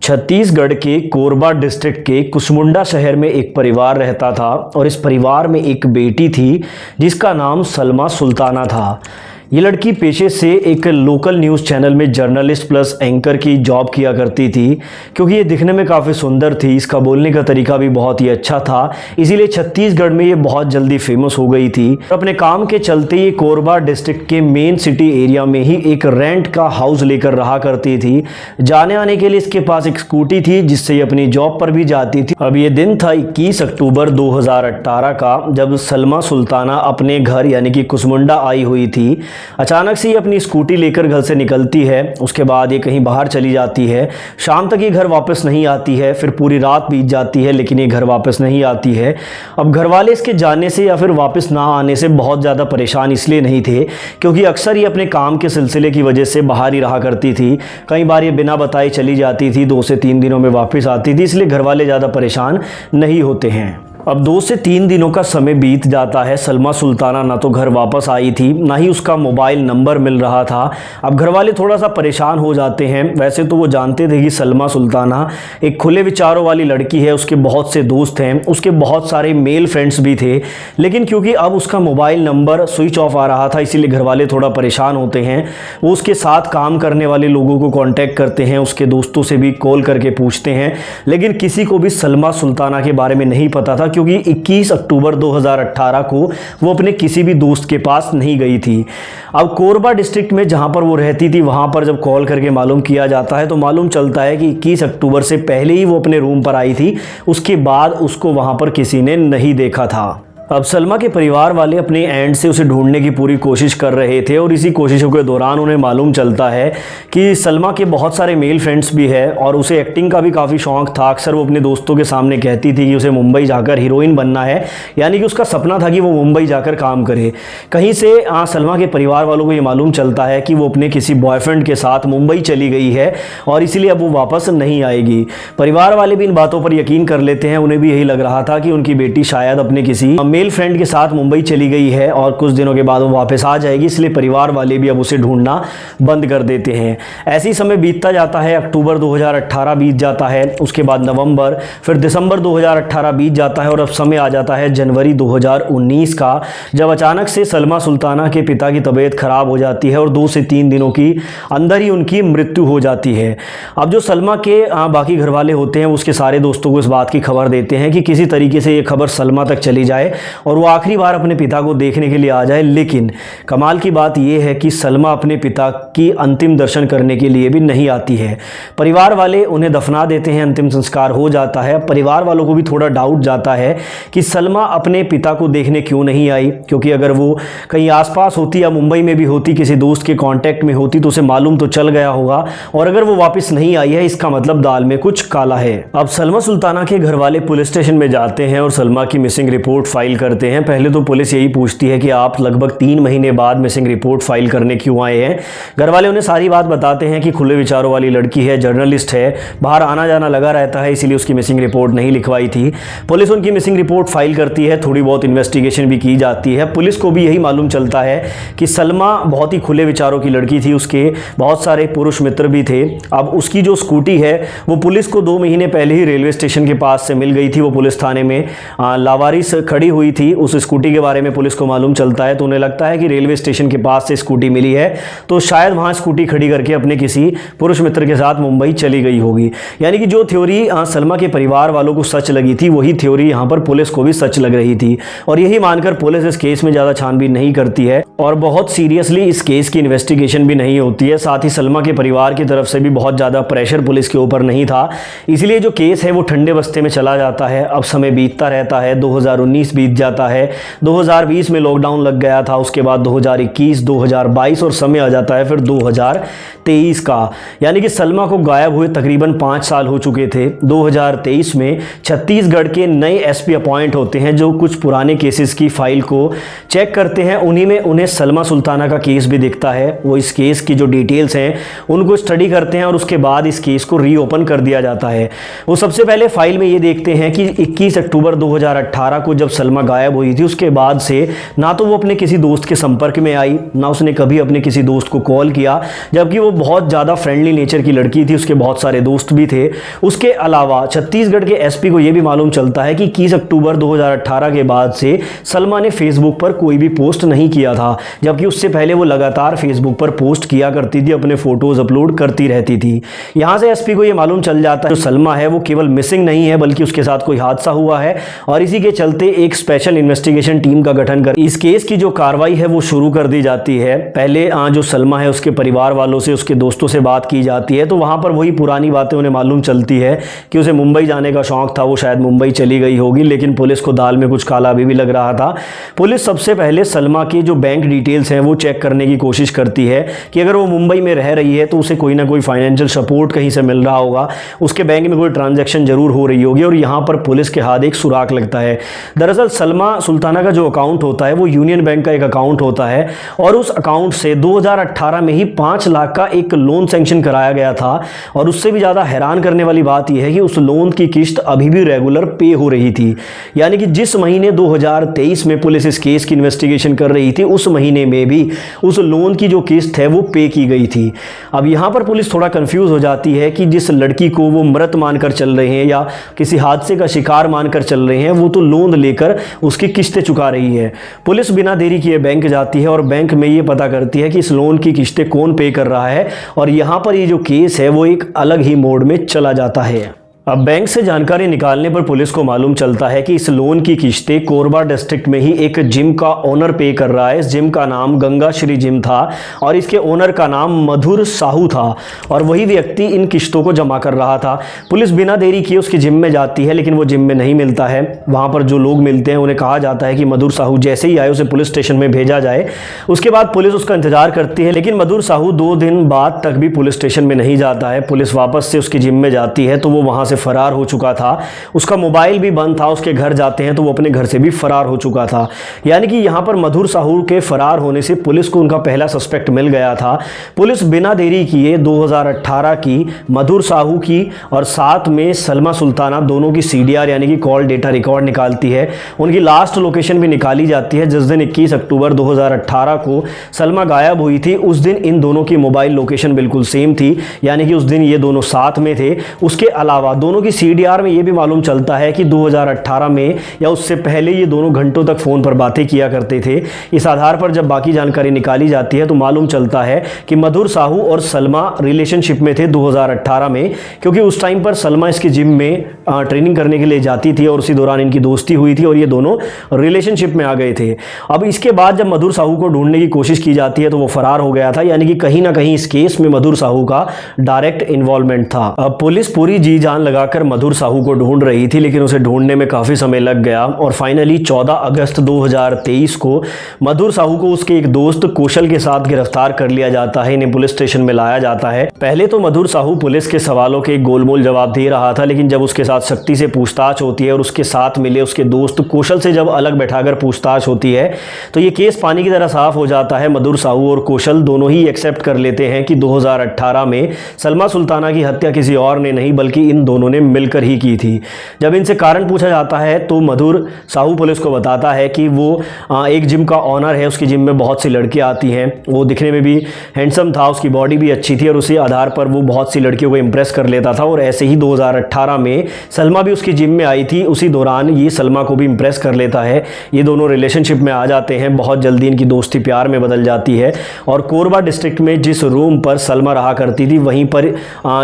छत्तीसगढ़ के कोरबा डिस्ट्रिक्ट के कुसमुंडा शहर में एक परिवार रहता था और इस परिवार में एक बेटी थी जिसका नाम सलमा सुल्ताना था। ये लड़की पेशे से एक लोकल न्यूज़ चैनल में जर्नलिस्ट प्लस एंकर की जॉब किया करती थी। क्योंकि ये दिखने में काफ़ी सुंदर थी, इसका बोलने का तरीका भी बहुत ही अच्छा था, इसीलिए छत्तीसगढ़ में ये बहुत जल्दी फेमस हो गई थी। अपने काम के चलते ये कोरबा डिस्ट्रिक्ट के मेन सिटी एरिया में ही एक रेंट का हाउस लेकर रहा करती थी। जाने आने के लिए इसके पास एक स्कूटी थी जिससे ये अपनी जॉब पर भी जाती थी। अब ये दिन था 21 अक्टूबर 2018 का, जब सलमा सुल्ताना अपने घर यानी कि कुसमुंडा आई हुई थी। अचानक से ये अपनी स्कूटी लेकर घर से निकलती है। उसके बाद ये कहीं बाहर चली जाती है। शाम तक ये घर वापस नहीं आती है। फिर पूरी रात बीत जाती है लेकिन ये घर वापस नहीं आती है। अब घर वाले इसके जाने से या फिर वापस ना आने से बहुत ज़्यादा परेशान इसलिए नहीं थे क्योंकि अक्सर ये अपने काम के सिलसिले की वजह से बाहर ही रहा करती थी। कई बार ये बिना बताए चली जाती थी, 2 से 3 दिनों में वापस आती थी, इसलिए घर वाले ज़्यादा परेशान नहीं होते हैं। अब 2 से 3 दिनों का समय बीत जाता है। सलमा सुल्ताना ना तो घर वापस आई थी, ना ही उसका मोबाइल नंबर मिल रहा था। अब घर वाले थोड़ा सा परेशान हो जाते हैं। वैसे तो वो जानते थे कि सलमा सुल्ताना एक खुले विचारों वाली लड़की है, उसके बहुत से दोस्त हैं, उसके बहुत सारे मेल फ्रेंड्स भी थे, लेकिन क्योंकि अब उसका मोबाइल नंबर स्विच ऑफ आ रहा था इसीलिए घर वाले थोड़ा परेशान होते हैं। वो उसके साथ काम करने वाले लोगों को कॉन्टैक्ट करते हैं, उसके दोस्तों से भी कॉल करके पूछते हैं, लेकिन किसी को भी सलमा सुल्ताना के बारे में नहीं पता था क्योंकि 21 अक्टूबर 2018 को वो अपने किसी भी दोस्त के पास नहीं गई थी। अब कोरबा डिस्ट्रिक्ट में जहां पर वो रहती थी वहां पर जब कॉल करके मालूम किया जाता है तो मालूम चलता है कि 21 अक्टूबर से पहले ही वो अपने रूम पर आई थी, उसके बाद उसको वहां पर किसी ने नहीं देखा था। अब सलमा के परिवार वाले अपने एंड से उसे ढूंढने की पूरी कोशिश कर रहे थे और इसी कोशिशों के दौरान उन्हें मालूम चलता है कि सलमा के बहुत सारे मेल फ्रेंड्स भी हैं और उसे एक्टिंग का भी काफ़ी शौक था। अक्सर वो अपने दोस्तों के सामने कहती थी कि उसे मुंबई जाकर हीरोइन बनना है, यानी कि उसका सपना था कि वो मुंबई जाकर काम करे। कहीं से सलमा के परिवार वालों को ये मालूम चलता है कि वो अपने किसी बॉयफ्रेंड के साथ मुंबई चली गई है और इसीलिए अब वो वापस नहीं आएगी। परिवार वाले भी इन बातों पर यकीन कर लेते हैं। उन्हें भी यही लग रहा था कि उनकी बेटी शायद अपने किसी मेल फ्रेंड के साथ मुंबई चली गई है और कुछ दिनों के बाद वो वापस आ जाएगी, इसलिए परिवार वाले भी अब उसे ढूंढना बंद कर देते हैं। ऐसे ही समय बीतता जाता है। अक्टूबर 2018 बीत जाता है, उसके बाद नवंबर, फिर दिसंबर 2018 बीत जाता है और अब समय आ जाता है जनवरी 2019 का, जब अचानक से सलमा सुल्ताना के पिता की तबीयत खराब हो जाती है और 2 से 3 दिनों की अंदर ही उनकी मृत्यु हो जाती है। अब जो सलमा के बाकी घर वाले होते हैं उसके सारे दोस्तों को इस बात की खबर देते हैं कि किसी तरीके से ये खबर सलमा तक चली जाए और वो आखिरी बार अपने पिता को देखने के लिए आ जाए। लेकिन कमाल की बात यह है कि सलमा अपने पिता की अंतिम दर्शन करने के लिए भी नहीं आती है। परिवार वाले उन्हें दफना देते हैं, अंतिम संस्कार हो जाता है। परिवार वालों को भी थोड़ा डाउट जाता है कि सलमा अपने पिता को देखने क्यों नहीं आई, क्योंकि अगर वो कहीं आसपास होती या मुंबई में भी होती, किसी दोस्त के कॉन्टैक्ट में होती तो उसे मालूम तो चल गया होगा, और अगर वो वापस नहीं आई है इसका मतलब दाल में कुछ काला है। अब सलमा सुल्ताना के घर वाले पुलिस स्टेशन में जाते हैं और सलमा की मिसिंग रिपोर्ट फाइल करते हैं। पहले तो पुलिस यही पूछती है कि आप लगभग 3 महीने बाद मिसिंग रिपोर्ट फाइल करने क्यों आए हैं। घर वाले उन्हें सारी बात बताते हैं कि खुले विचारों वाली लड़की है, जर्नलिस्ट है, बाहर आना जाना लगा रहता है, इसीलिए उसकी मिसिंग रिपोर्ट नहीं लिखवाई थी। पुलिस उनकी मिसिंग रिपोर्ट फाइल करती है, थोड़ी बहुत इन्वेस्टिगेशन भी की जाती है। पुलिस को भी यही मालूम चलता है कि सलमा बहुत ही खुले विचारों की लड़की थी, उसके बहुत सारे पुरुष मित्र भी थे। अब उसकी जो स्कूटी है वो पुलिस को 2 महीने पहले ही रेलवे स्टेशन के पास से मिल गई थी। वो पुलिस थाने में लावारिस खड़ी हुई थी। उस स्कूटी के बारे में पुलिस को मालूम चलता है तो उन्हें लगता है कि रेलवे स्टेशन के पास से स्कूटी मिली है तो शायद वहां स्कूटी खड़ी करके अपने किसी पुरुष मित्र के साथ मुंबई चली गई होगी। यानी कि जो थ्योरी सलमा के परिवार वालों को सच लगी थी वही थ्योरी यहां पर पुलिस को भी सच लग रही थी, और यही मानकर पुलिस इस केस में ज़्यादा छानबीन नहीं करती है और बहुत सीरियसली इस केस की इन्वेस्टिगेशन भी नहीं होती है। साथ ही सलमा के परिवार की तरफ से भी बहुत ज़्यादा प्रेशर पुलिस के ऊपर नहीं था, इसलिए जो केस है वो ठंडे बस्ते में चला जाता है। अब समय बीतता रहता है, 2019 बीत जाता है, 2020 में लॉकडाउन लग गया था, उसके बाद 2021, 2022 और समय आ जाता है फिर 2023 का। यानी कि सलमा को गायब हुए तकरीबन 5 साल हो चुके थे। 2023 में छत्तीसगढ़ के नए एसपी अपॉइंट होते हैं जो कुछ पुराने केसेस की फाइल को चेक करते हैं। उन्हीं में उन्हें सलमा सुल्ताना का केस भी दिखता है। वो इस केस की जो डिटेल्स हैं उनको स्टडी करते हैं और उसके बाद इस केस को रीओपन कर दिया जाता है। वो सबसे पहले फाइल में ये देखते हैं कि 21 अक्टूबर 2018 को जब सलमा गायब हुई थी उसके बाद से ना तो वो अपने किसी दोस्त के संपर्क में आई, ना उसने कभी अपने किसी दोस्त को कॉल किया, जबकि वो बहुत ज़्यादा फ्रेंडली नेचर की लड़की थी, उसके बहुत सारे दोस्त भी थे। उसके अलावा छत्तीसगढ़ के एसपी को ये भी मालूम चलता है कि 21 अक्टूबर 2018 के बाद से सलमा ने फेसबुक पर कोई भी पोस्ट नहीं किया था, जबकि उससे पहले वो लगातार फेसबुक पर पोस्ट किया करती थी, अपने फोटोज अपलोड करती रहती थी। यहाँ से एसपी को ये मालूम चल जाता है जो सलमा है वो केवल मिसिंग नहीं है बल्कि उसके साथ कोई हादसा हुआ है, और इसी के चलते एक स्पेशल इन्वेस्टिगेशन टीम का गठन कर इस केस की जो कार्रवाई है वो शुरू कर दी जाती है। पहले जो सलमा है उसके परिवार वालों से, उसके दोस्तों से बात की जाती है, तो वहाँ पर वही पुरानी बातें उन्हें मालूम चलती है कि उसे मुंबई जाने का शौक था, वो शायद मुंबई चली गई होगी, लेकिन पुलिस को दाल में कुछ काला भी लग रहा था। पुलिस सबसे पहले सलमा के जो बैंक डिटेल्स हैं वो चेक करने की कोशिश करती है कि अगर वो मुंबई में रह रही है तो उसे कोई ना कोई फाइनेंशियल सपोर्ट कहीं से मिल रहा होगा, उसके बैंक में कोई ट्रांजैक्शन जरूर हो रही होगी, और यहाँ पर पुलिस के हाथ एक सुराग लगता है। दरअसल सलमा सुल्ताना का जो अकाउंट होता है वो यूनियन बैंक का एक अकाउंट होता है, और उस अकाउंट से 2018 में ही 5 लाख का एक लोन सैंक्शन कराया गया था, और उससे भी ज़्यादा हैरान करने वाली बात यह है कि उस लोन की किस्त अभी भी रेगुलर पे हो रही थी। यानी कि जिस महीने 2023 में पुलिस इस केस की इन्वेस्टिगेशन कर रही थी उस महीने में भी उस लोन की जो किस्त है वो पे की गई थी। अब यहाँ पर पुलिस थोड़ा कंफ्यूज हो जाती है कि जिस लड़की को वो मृत मानकर चल रहे हैं या किसी हादसे का शिकार मानकर चल रहे हैं, वो तो लोन लेकर उसकी किस्तें चुका रही है। पुलिस बिना देरी किए बैंक जाती है और बैंक में ये पता करती है कि इस लोन की किस्तें कौन पे कर रहा है, और यहाँ पर ये जो केस है वो एक अलग ही मोड में चला जाता है। अब बैंक से जानकारी निकालने पर पुलिस को मालूम चलता है कि इस लोन की किस्तें कोरबा डिस्ट्रिक्ट में ही एक जिम का ओनर पे कर रहा है। इस जिम का नाम गंगा श्री जिम था और इसके ओनर का नाम मधुर साहू था, और वही व्यक्ति इन किस्तों को जमा कर रहा था। पुलिस बिना देरी किए उसकी जिम में जाती है, लेकिन वो जिम में नहीं मिलता है। वहाँ पर जो लोग मिलते हैं उन्हें कहा जाता है कि मधुर साहू जैसे ही आए उसे पुलिस स्टेशन में भेजा जाए। उसके बाद पुलिस उसका इंतजार करती है, लेकिन मधुर साहू 2 दिन बाद तक भी पुलिस स्टेशन में नहीं जाता है। पुलिस वापस से उसकी जिम में जाती है तो वो वहाँ फरार हो चुका था, उसका मोबाइल भी बंद था। उसके घर जाते हैं तो वो अपने घर से भी फरार हो चुका था। यानी कि यहाँ पर मधुर साहू के फरार होने से पुलिस को उनका पहला सस्पेक्ट मिल गया था। पुलिस बिना देरी किए 2018 की मधुर साहू की और साथ में सलमा सुल्ताना दोनों की CDR यानी कि कॉल डेटा रिकॉर्ड निकालती है। उनकी लास्ट लोकेशन भी निकाली जाती है। जिस दिन 21 अक्टूबर 2018 को सलमा गायब हुई थी उस दिन इन दोनों की मोबाइल लोकेशन बिल्कुल सेम थी, यानी कि उस दिन ये दोनों साथ में थे। उसके अलावा दोनों की CDR में ये भी मालूम चलता है कि 2018 में या उससे पहले ये दोनों घंटों तक फ़ोन पर बातें किया करते थे। इस आधार पर जब बाकी जानकारी निकाली जाती है तो मालूम चलता है कि मधुर साहू और सलमा रिलेशनशिप में थे 2018 में, क्योंकि उस टाइम पर सलमा इसकी जिम में ट्रेनिंग करने के लिए जाती थी और उसी दौरान इनकी दोस्ती हुई थी और ये दोनों रिलेशनशिप में आ गए थे। अब इसके बाद जब मधुर साहू को ढूंढने की कोशिश की जाती है तो वो फरार हो गया था, यानी कि कहीं ना कहीं इस केस में मधुर साहू का डायरेक्ट इन्वॉल्वमेंट था। अब पुलिस पूरी जी जान लगाकर मधुर साहू को ढूंढ रही थी, लेकिन उसे ढूंढने में काफ़ी समय लग गया और फाइनली 14 अगस्त 2023 को मधुर साहू को उसके एक दोस्त कौशल के साथ गिरफ्तार कर लिया जाता है। इन्हें पुलिस स्टेशन में लाया जाता है। पहले तो मधुर साहू पुलिस के सवालों के गोलमोल जवाब दे रहा था, लेकिन जब उसके साथ सख्ती से पूछताछ होती है और उसके साथ मिले उसके दोस्त कौशल से जब अलग बैठाकर पूछताछ होती है तो ये केस पानी की तरह साफ हो जाता है। मधुर साहू और कौशल दोनों ही एक्सेप्ट कर लेते हैं कि 2018 में सलमा सुल्ताना की हत्या किसी और ने नहीं बल्कि इन दोनों ने मिलकर ही की थी। जब इनसे कारण पूछा जाता है तो मधुर साहू पुलिस को बताता है कि वो एक जिम का ऑनर है, उसकी जिम में बहुत सी लड़कियां आती हैं, वो दिखने में भी हैंडसम था, उसकी बॉडी भी अच्छी थी और उसी आधार पर वो बहुत सी लड़कियों को इंप्रेस कर लेता था। और ऐसे ही 2018 में सलमा भी उसकी जिम में आई थी, उसी दौरान ये सलमा को भी इंप्रेस कर लेता है। ये दोनों रिलेशनशिप में आ जाते हैं। बहुत जल्दी इनकी दोस्ती प्यार में बदल जाती है और कोरबा डिस्ट्रिक्ट में जिस रूम पर सलमा रहा करती थी वहीं पर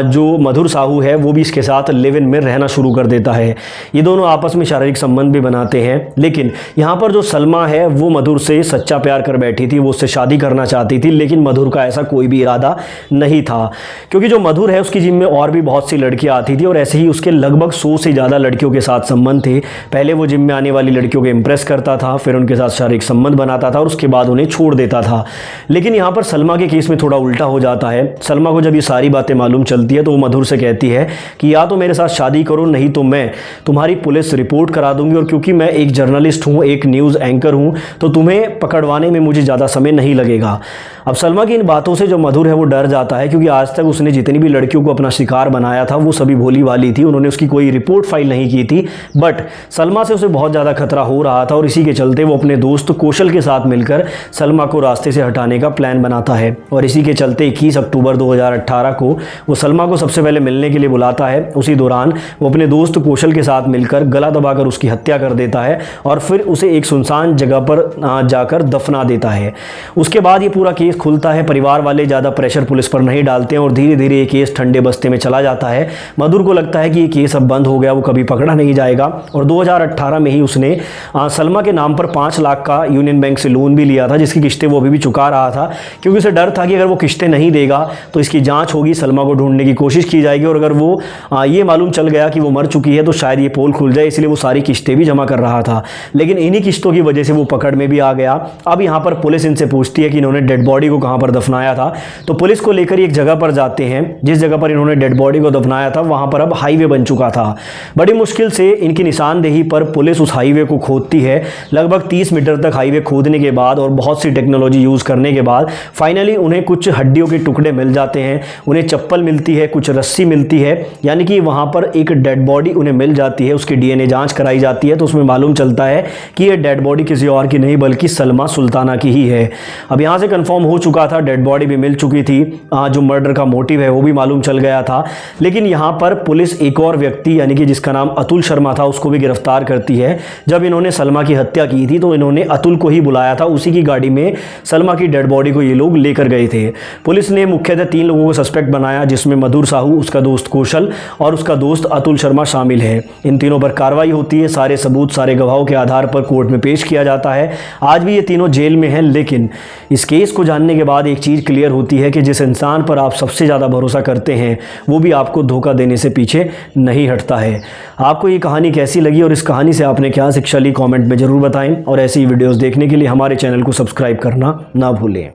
जो मधुर साहू है वो भी इसके साथ लिव इन में रहना शुरू कर देता है। ये दोनों आपस में शारीरिक संबंध भी बनाते हैं, लेकिन यहाँ पर जो सलमा है वो मधुर से सच्चा प्यार कर बैठी थी, वो उससे शादी करना चाहती थी, लेकिन मधुर का ऐसा कोई भी इरादा नहीं था, क्योंकि जो मधुर है उसकी जिम में और भी बहुत सी लड़कियां आती थी और ऐसे ही उसके लगभग 100 से ज़्यादा लड़कियों के साथ संबंध थे। पहले वो जिम में आने वाली लड़कियों को इंप्रेस करता था, फिर उनके साथ शारीरिक संबंध बनाता था और उसके बाद उन्हें छोड़ देता था। लेकिन यहाँ पर सलमा के केस में थोड़ा उल्टा हो जाता है। सलमा को जब ये सारी बातें मालूम चलती है तो वो मधुर से कहती है कि या तो मेरे साथ शादी करो, नहीं तो मैं तुम्हारी पुलिस रिपोर्ट करा दूंगी, और क्योंकि मैं एक जर्नलिस्ट हूँ, एक न्यूज़ एंकर हूँ, तो तुम्हें पकड़वाने में मुझे ज़्यादा समय नहीं लगेगा। अब सलमा की इन बातों से जो मधुर है वो डर जाता है, क्योंकि आज तक उसने जितनी भी लड़कियों को अपना शिकार बनाया था वो सभी भोली वाली थी, उन्होंने उसकी कोई रिपोर्ट फाइल नहीं की थी। बट सलमा से उसे बहुत ज़्यादा खतरा हो रहा था, और इसी के चलते वो अपने दोस्त कौशल के साथ मिलकर सलमा को रास्ते से हटाने का प्लान बनाता है। और इसी के चलते 21 अक्टूबर 2018 को वो सलमा को सबसे पहले मिलने के लिए बुलाता है। उसी दौरान वो अपने दोस्त कौशल के साथ मिलकर गला दबाकर उसकी हत्या कर देता है, और फिर उसे एक सुनसान जगह पर जाकर दफना देता है। उसके बाद ये पूरा केस खुलता है। परिवार वाले ज़्यादा प्रेशर पुलिस पर नहीं डालते हैं, और धीरे धीरे ये केस ठंडे बस्ते में चला जाता है। मधुर को लगता है कि ये केस अब बंद हो गया, वो कभी पकड़ा नहीं जाएगा, और 2018 में ही उसने सलमा के नाम पर 5 लाख का यूनियन बैंक से लोन भी लिया था, जिसकी किस्तें वो अभी भी चुका रहा था, क्योंकि उसे डर था कि अगर वो किस्तें नहीं देगा तो इसकी जांच होगी, सलमा को ढूंढने की कोशिश की जाएगी, और अगर वो ये मालूम चल गया कि वो मर चुकी है तो शायद ये पोल खुल जाए, इसलिए वो सारी किस्तें भी जमा कर रहा था। लेकिन इन्हीं किस्तों की वजह से वो पकड़ में भी आ गया। अब यहाँ पर पुलिस इनसे पूछती है कि इन्होंने डेड बॉडी को कहाँ पर दफनाया था, तो पुलिस को लेकर एक जगह पर जाते हैं। जिस जगह पर इन्होंने डेड बॉडी को दफनाया था वहाँ पर अब हाईवे बन चुका था। बड़ी मुश्किल से इनकी निशानदेही पर पुलिस उस हाईवे को खोदती है। लगभग 30 मीटर तक हाईवे खोदने के बाद और बहुत सी टेक्नोलॉजी यूज़ करने के बाद फाइनली उन्हें कुछ हड्डियों के टुकड़े मिल जाते हैं, उन्हें चप्पल मिलती है, कुछ रस्सी मिलती है, यानी कि वहाँ पर एक डेड बॉडी उन्हें मिल जाती है। उसकी डीएनए जांच कराई जाती है, तो उसमें मालूम चलता है कि ये डेड बॉडी किसी और की नहीं बल्कि सलमा सुल्ताना की ही है। अब यहाँ से कंफर्म हो चुका था, डेड बॉडी भी मिल चुकी थी, जो मर्डर का मोटिव है वो भी मालूम चल गया था। लेकिन यहाँ पर पुलिस एक और व्यक्ति यानी कि जिसका नाम अतुल शर्मा था उसको भी गिरफ्तार करती है। जब इन्होंने सलमा की हत्या की थी तो इन्होंने अतुल को ही बुलाया था, उसी की गाड़ी में सलमा की डेड बॉडी को ये लोग लेकर गए थे। पुलिस ने मुख्यतः 3 लोगों को सस्पेक्ट बनाया, जिसमें मधुर साहू, उसका दोस्त कौशल और उसका दोस्त अतुल शर्मा शामिल है। इन तीनों पर कार्रवाई होती है, सारे सबूत सारे गवाहों के आधार पर कोर्ट में पेश किया जाता है। आज भी ये तीनों जेल में हैं, लेकिन इस केस को जानने के बाद एक चीज़ क्लियर होती है कि जिस इंसान पर आप सबसे ज़्यादा भरोसा करते हैं वो भी आपको धोखा देने से पीछे नहीं हटता है। आपको ये कहानी कैसी लगी और इस कहानी से आपने क्या शिक्षा ली, कमेंट में ज़रूर बताएं, और ऐसी वीडियोस देखने के लिए हमारे चैनल को सब्सक्राइब करना ना भूलें।